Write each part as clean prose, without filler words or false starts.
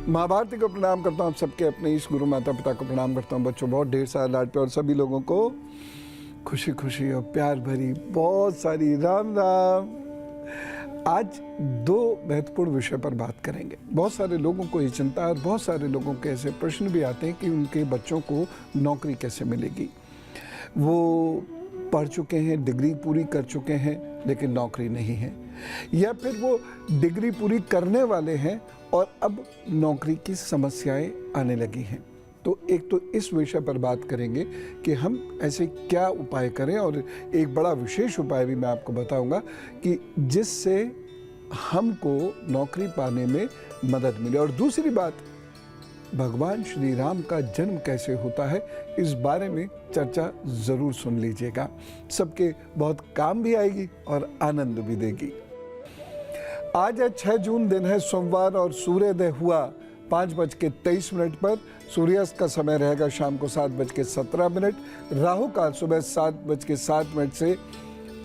माँ भारती को प्रणाम करता हूँ, सबके अपने इस गुरु माता पिता को प्रणाम करता हूँ। बच्चों बहुत ढेर सारा लाड प्यार, और सभी लोगों को खुशी खुशी और प्यार भरी बहुत सारी राम राम। आज दो महत्वपूर्ण विषय पर बात करेंगे। बहुत सारे लोगों को ये चिंता है और बहुत सारे लोगों के ऐसे प्रश्न भी आते हैं कि उनके बच्चों को नौकरी कैसे मिलेगी। वो पढ़ चुके हैं, डिग्री पूरी कर चुके हैं, लेकिन नौकरी नहीं है, या फिर वो डिग्री पूरी करने वाले हैं और अब नौकरी की समस्याएं आने लगी हैं। तो एक तो इस विषय पर बात करेंगे कि हम ऐसे क्या उपाय करें, और एक बड़ा विशेष उपाय भी मैं आपको बताऊंगा कि जिससे हमको नौकरी पाने में मदद मिले। और दूसरी बात, भगवान श्री राम का जन्म कैसे होता है, इस बारे में चर्चा ज़रूर सुन लीजिएगा। सबके बहुत काम भी आएगी और आनंद भी देगी। आज है 6 जून, दिन है सोमवार, और सूर्योदय हुआ 5:23 पर। सूर्यास्त का समय रहेगा शाम को 7:17। राहु काल सुबह 7:07 से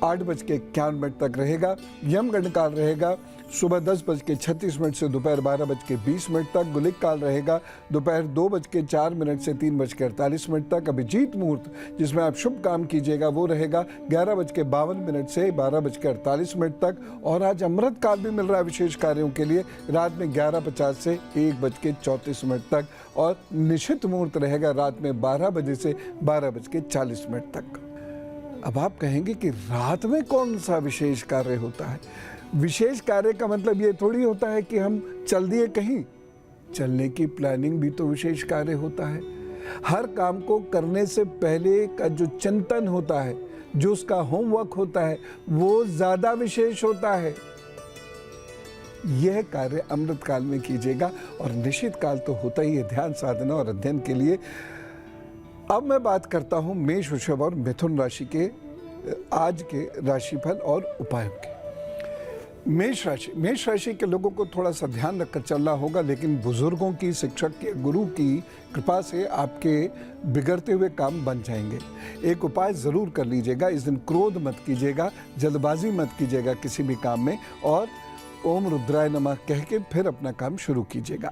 8:51 तक रहेगा। यमगंड काल रहेगा सुबह 10:36 से दोपहर 12:20 तक। गुलिक काल रहेगा दोपहर 2:04 से 3:48 तक। अभिजीत मुहूर्त जिसमें आप शुभ काम कीजिएगा वो रहेगा 11:52 से 12:48 तक। और आज अमृत काल भी मिल रहा है विशेष कार्यों के लिए, रात में 11:50 से 1:34 तक। और निशित मुहूर्त रहेगा रात में 12 बजे से 12:40 तक। अब आप कहेंगे कि रात में कौन सा विशेष कार्य होता है? विशेष कार्य का मतलब ये थोड़ी होता है कि हम चल दिए कहीं। चलने की प्लानिंग भी तो विशेष कार्य होता है। हर काम को करने से पहले का जो चिंतन होता है, जो उसका होमवर्क होता है, वो ज्यादा विशेष होता है। यह कार्य अमृत काल में कीजिएगा। और निश्चित काल तो होता ही है ध्यान साधना और अध्ययन के लिए। अब मैं बात करता हूं मेष, वृषभ और मिथुन राशि के आज के राशिफल और उपायों के। मेष राशि के लोगों को थोड़ा सा ध्यान रखकर चलना होगा, लेकिन बुजुर्गों की, शिक्षक के, गुरु की कृपा से आपके बिगड़ते हुए काम बन जाएंगे। एक उपाय जरूर कर लीजिएगा। इस दिन क्रोध मत कीजिएगा, जल्दबाजी मत कीजिएगा किसी भी काम में, और ओम रुद्राय नमः कह के फिर अपना काम शुरू कीजिएगा।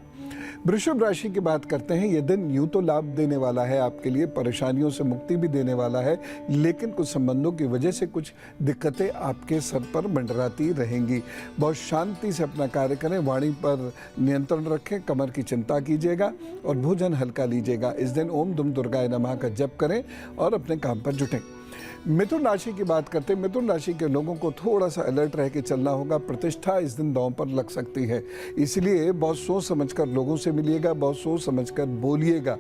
वृषभ राशि की बात करते हैं। यह दिन यूं तो लाभ देने वाला है आपके लिए, परेशानियों से मुक्ति भी देने वाला है, लेकिन कुछ संबंधों की वजह से कुछ दिक्कतें आपके सर पर मंडराती रहेंगी। बहुत शांति से अपना कार्य करें, वाणी पर नियंत्रण रखें, कमर की चिंता कीजिएगा और भोजन हल्का लीजिएगा। इस दिन ओम दुम दुर्गाय नमः का जप करें और अपने काम पर जुटें। मिथुन राशि की बात करते हैं। मिथुन राशि के लोगों को थोड़ा सा अलर्ट रह के चलना होगा। प्रतिष्ठा इस दिन दांव पर लग सकती है, इसलिए बहुत सोच समझकर लोगों से मिलिएगा, बहुत सोच समझकर बोलिएगा।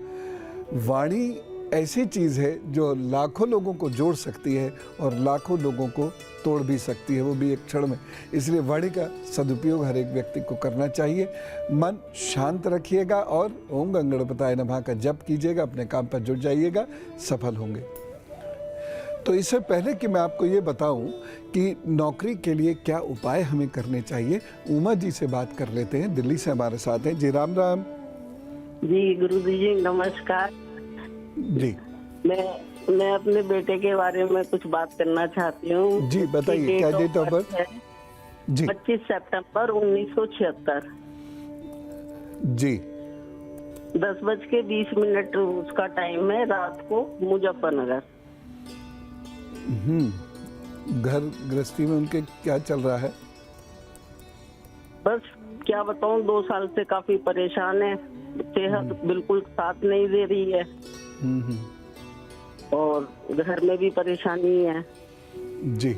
वाणी ऐसी चीज़ है जो लाखों लोगों को जोड़ सकती है और लाखों लोगों को तोड़ भी सकती है, वो भी एक क्षण में। इसलिए वाणी का सदुपयोग हर एक व्यक्ति को करना चाहिए। मन शांत रखिएगा और ओम गंगणपताय नमः का जप कीजिएगा। अपने काम पर जुट जाइएगा, सफल होंगे। तो इससे पहले कि मैं आपको ये बताऊं कि नौकरी के लिए क्या उपाय हमें करने चाहिए, उमा जी से बात कर लेते हैं। दिल्ली से हमारे साथ हैं जी। राम राम जी। गुरु जी नमस्कार जी। मैं अपने बेटे के बारे में कुछ बात करना चाहती हूँ। जी बताइए, क्या डेट ऑफ बर्थ है? जी 25 सितंबर 1976 जी। 10:20 उसका टाइम है, रात को, मुजफ्फरनगर। घर गृहस्थी में उनके क्या चल रहा है? बस क्या बताऊं, 2 साल से काफी परेशान है। सेहत बिल्कुल साथ नहीं दे रही है और घर में भी परेशानी है जी।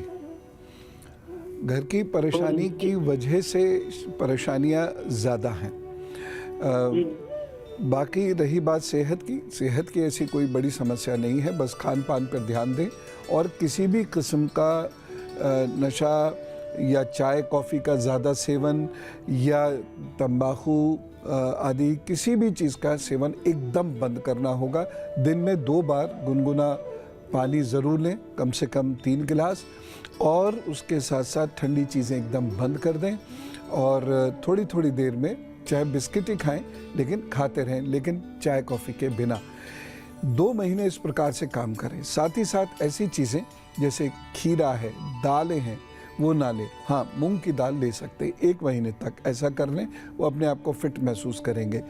घर की परेशानी की वजह से परेशानियां ज्यादा हैं। बाकी रही बात सेहत की ऐसी कोई बड़ी समस्या नहीं है। बस खान पान पर ध्यान दें और किसी भी किस्म का नशा या चाय कॉफ़ी का ज़्यादा सेवन या तंबाकू आदि किसी भी चीज़ का सेवन एकदम बंद करना होगा। दिन में 2 बार गुनगुना पानी ज़रूर लें, कम से कम 3 गिलास, और उसके साथ साथ ठंडी चीज़ें एकदम बंद कर दें। और थोड़ी थोड़ी देर में चाहे बिस्किट ही खाएं, लेकिन खाते रहें, लेकिन चाय कॉफ़ी के बिना। 2 महीने इस प्रकार से काम करें। साथ ही साथ ऐसी चीज़ें जैसे खीरा है, दालें हैं, वो ना लें। हाँ, मूंग की दाल ले सकते हैं 1 महीने तक, ऐसा कर लें, वो अपने आप को फिट महसूस करेंगे।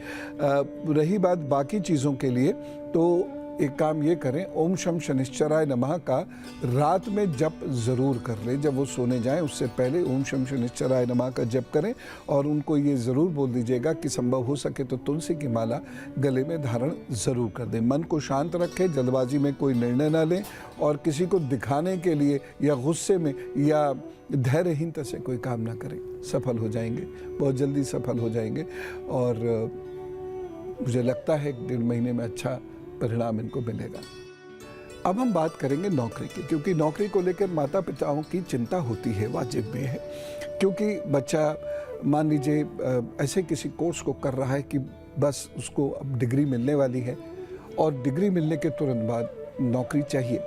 रही बात बाकी चीज़ों के लिए, तो एक काम ये करें, ओम शम शनिश्चराय नमः का रात में जप ज़रूर कर लें। जब वो सोने जाएं उससे पहले ओम शम शनिश्चराय नमः का जप करें, और उनको ये ज़रूर बोल दीजिएगा कि संभव हो सके तो तुलसी की माला गले में धारण ज़रूर कर दें। मन को शांत रखें, जल्दबाजी में कोई निर्णय ना लें, और किसी को दिखाने के लिए या गुस्से में या धैर्यहीनता से कोई काम ना करें। सफल हो जाएंगे, बहुत जल्दी सफल हो जाएंगे, और मुझे लगता है 1-1.5 महीने में अच्छा परिणाम इनको मिलेगा। अब हम बात करेंगे नौकरी की, क्योंकि नौकरी को लेकर माता पिताओं की चिंता होती है, वाजिब भी है। क्योंकि बच्चा मान लीजिए ऐसे किसी कोर्स को कर रहा है कि बस उसको अब डिग्री मिलने वाली है, और डिग्री मिलने के तुरंत बाद नौकरी चाहिए,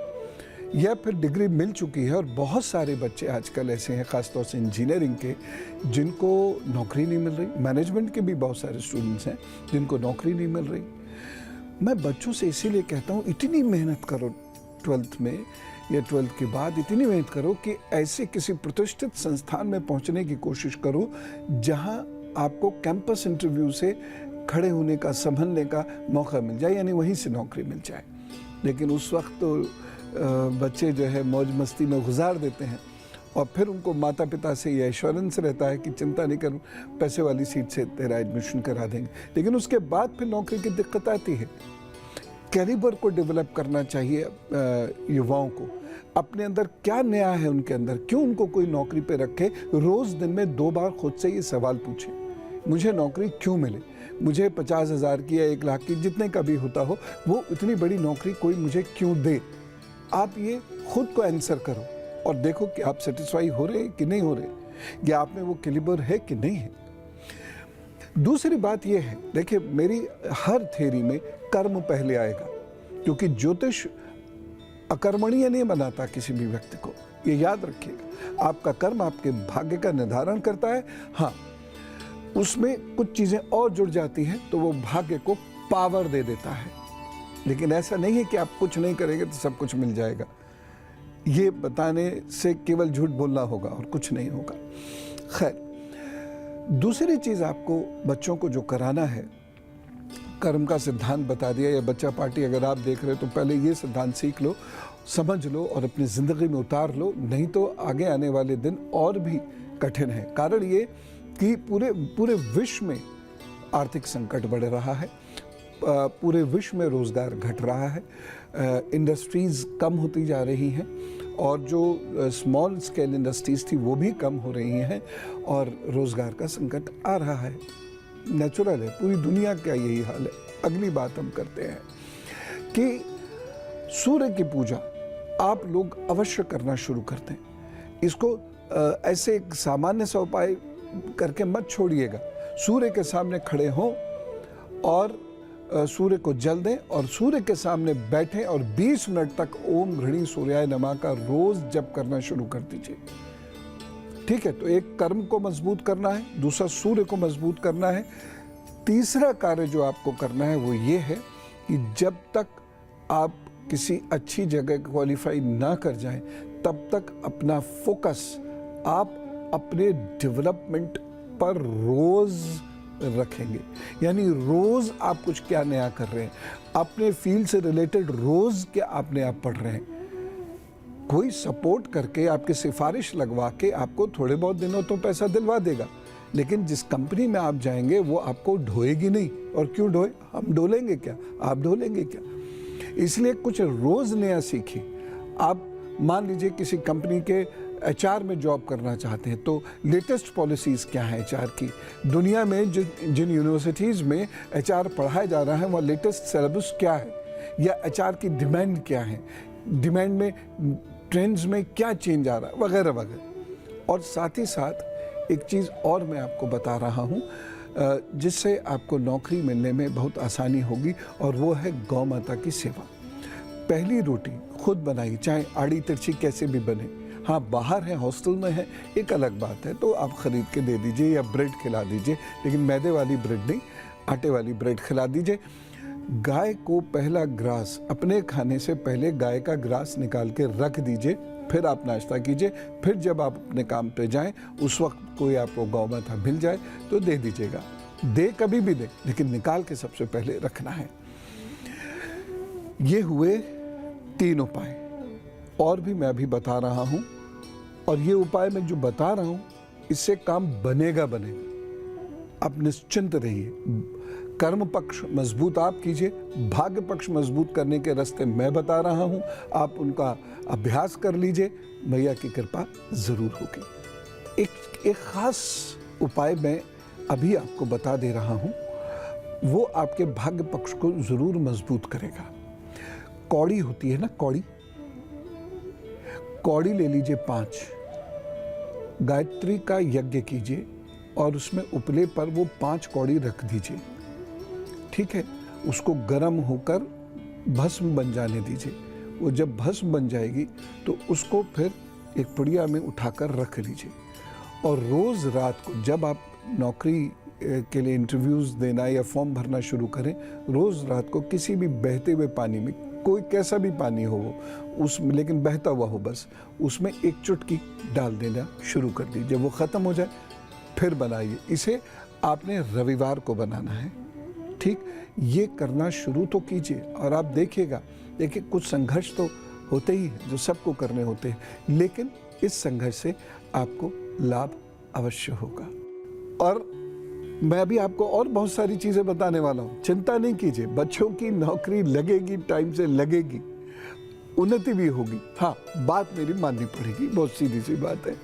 या फिर डिग्री मिल चुकी है, और बहुत सारे बच्चे आजकल ऐसे हैं, ख़ासतौर से इंजीनियरिंग के, जिनको नौकरी नहीं मिल रही। मैनेजमेंट के भी बहुत सारे स्टूडेंट्स हैं जिनको नौकरी नहीं मिल रही। मैं बच्चों से इसीलिए कहता हूँ, इतनी मेहनत करो 12th में या 12th के बाद, इतनी मेहनत करो कि ऐसे किसी प्रतिष्ठित संस्थान में पहुँचने की कोशिश करो जहाँ आपको कैंपस इंटरव्यू से खड़े होने का, संभलने का मौका मिल जाए, यानी वहीं से नौकरी मिल जाए। लेकिन उस वक्त तो बच्चे जो है मौज मस्ती में गुजार देते हैं, और फिर उनको माता पिता से ये एश्योरेंस रहता है कि चिंता नहीं करूँ, पैसे वाली सीट से तेरा एडमिशन करा देंगे। लेकिन उसके बाद फिर नौकरी की दिक्कत आती है। कैरिबर को डेवलप करना चाहिए युवाओं को। अपने अंदर क्या नया है उनके अंदर, क्यों उनको कोई नौकरी पे रखे। रोज़ दिन में 2 बार खुद से ये सवाल पूछे, मुझे नौकरी क्यों मिले, मुझे 50,000 की या 1 लाख की, जितने का भी होता हो, वो इतनी बड़ी नौकरी कोई मुझे क्यों दे। आप ये खुद को आंसर करो और देखो कि आप सेटिस्फाई हो रहे हैं कि नहीं हो रहे, या आप में वो कैलिबर है कि नहीं है। दूसरी बात ये है, देखिए मेरी हर थ्योरी में कर्म पहले आएगा, क्योंकि ज्योतिष अकर्मणीय नहीं बनाता किसी भी व्यक्ति को, ये याद रखिएगा। आपका कर्म आपके भाग्य का निर्धारण करता है। हाँ, उसमें कुछ चीजें और जुड़ जाती हैं तो वो भाग्य को पावर दे देता है, लेकिन ऐसा नहीं है कि आप कुछ नहीं करेंगे तो सब कुछ मिल जाएगा। ये बताने से केवल झूठ बोलना होगा और कुछ नहीं होगा। खैर, दूसरी चीज आपको बच्चों को जो कराना है, कर्म का सिद्धांत बता दिया, या बच्चा पार्टी अगर आप देख रहे हो तो पहले ये सिद्धांत सीख लो, समझ लो और अपनी जिंदगी में उतार लो, नहीं तो आगे आने वाले दिन और भी कठिन है। कारण ये कि पूरे विश्व में आर्थिक संकट बढ़ रहा है, पूरे विश्व में रोजगार घट रहा है, इंडस्ट्रीज कम होती जा रही हैं, और जो स्मॉल स्केल इंडस्ट्रीज थी वो भी कम हो रही हैं, और रोजगार का संकट आ रहा है। नेचुरल है, पूरी दुनिया का यही हाल है। अगली बात हम करते हैं कि सूर्य की पूजा आप लोग अवश्य करना शुरू कर दें। इसको ऐसे एक सामान्य सा उपाय करके मत छोड़िएगा। सूर्य के सामने खड़े हों और सूर्य को जल दें, और सूर्य के सामने बैठें और 20 मिनट तक ओम घृणी सूर्याय नमः का रोज जप करना शुरू कर दीजिए। ठीक है, तो एक कर्म को मजबूत करना है, दूसरा सूर्य को मजबूत करना है, तीसरा कार्य जो आपको करना है वो ये है कि जब तक आप किसी अच्छी जगह क्वालिफाई ना कर जाएं, तब तक अपना फोकस आप अपने डेवलपमेंट पर रोज रखेंगे। यानी रोज आप कुछ क्या नया कर रहे हैं, अपने फील्ड से रिलेटेड रोज क्या आपने आप पढ़ रहे हैं। कोई सपोर्ट करके, आपकी सिफारिश लगवा के आपको थोड़े बहुत दिनों तो पैसा दिलवा देगा, लेकिन जिस कंपनी में आप जाएंगे वो आपको ढोएगी नहीं। और क्यों ढोए, हम ढोलेंगे क्या, आप ढोलेंगे क्या। इसलिए कुछ रोज नया सीखिए। आप मान लीजिए किसी कंपनी के एचआर में जॉब करना चाहते हैं, तो लेटेस्ट पॉलिसीज़ क्या हैं एचआर की। दुनिया में जिन यूनिवर्सिटीज़ में एचआर पढ़ाया जा रहा है वहाँ लेटेस्ट सिलेबस क्या है, या एचआर की डिमांड क्या है, डिमांड में ट्रेंड्स में क्या चेंज आ रहा है, वगैरह वगैरह। और साथ ही साथ एक चीज़ और मैं आपको बता रहा हूँ जिससे आपको नौकरी मिलने में बहुत आसानी होगी, और वो है गौ माता की सेवा। पहली रोटी खुद बनाइए, चाहे आड़ी तिरछी कैसे भी बने। हाँ, बाहर है, हॉस्टल में है, एक अलग बात है, तो आप ख़रीद के दे दीजिए या ब्रेड खिला दीजिए, लेकिन मैदे वाली ब्रेड नहीं, आटे वाली ब्रेड खिला दीजिए। गाय को पहला ग्रास, अपने खाने से पहले गाय का ग्रास निकाल के रख दीजिए, फिर आप नाश्ता कीजिए, फिर जब आप अपने काम पे जाएं उस वक्त कोई आपको गौ माता मिल जाए तो दे दीजिएगा। दे कभी भी दे, लेकिन निकाल के सबसे पहले रखना है। ये हुए 3 उपाय, और भी मैं अभी बता रहा हूं, और ये उपाय मैं जो बता रहा हूं इससे काम बनेगा। आप निश्चिंत रहिए। कर्म पक्ष मजबूत आप कीजिए, भाग्य पक्ष मजबूत करने के रास्ते मैं बता रहा हूं, आप उनका अभ्यास कर लीजिए, मैया की कृपा जरूर होगी। एक खास उपाय मैं अभी आपको बता दे रहा हूं, वो आपके भाग्य पक्ष को जरूर मजबूत करेगा। कौड़ी होती है ना, कौड़ी ले लीजिए 5, गायत्री का यज्ञ कीजिए और उसमें उपले पर वो 5 कौड़ी रख दीजिए, ठीक है। उसको गर्म होकर भस्म बन जाने दीजिए। वो जब भस्म बन जाएगी तो उसको फिर एक पुड़िया में उठाकर रख लीजिए, और रोज़ रात को जब आप नौकरी के लिए इंटरव्यूज़ देना या फॉर्म भरना शुरू करें, रोज़ रात को किसी भी बहते हुए पानी में, कोई कैसा भी पानी हो वो, उसमें लेकिन बहता हुआ हो बस, उसमें एक चुटकी डाल देना शुरू कर दीजिए। जब वो ख़त्म हो जाए फिर बनाइए। इसे आपने रविवार को बनाना है, ठीक। ये करना शुरू तो कीजिए और आप देखिएगा। देखिए, कुछ संघर्ष तो होते ही हैं जो सबको करने होते हैं, लेकिन इस संघर्ष से आपको लाभ अवश्य होगा। और मैं अभी आपको और बहुत सारी चीज़ें बताने वाला हूँ, चिंता नहीं कीजिए। बच्चों की नौकरी लगेगी, टाइम से लगेगी, उन्नति भी होगी। हाँ, बात मेरी माननी पड़ेगी, बहुत सीधी सी बात है।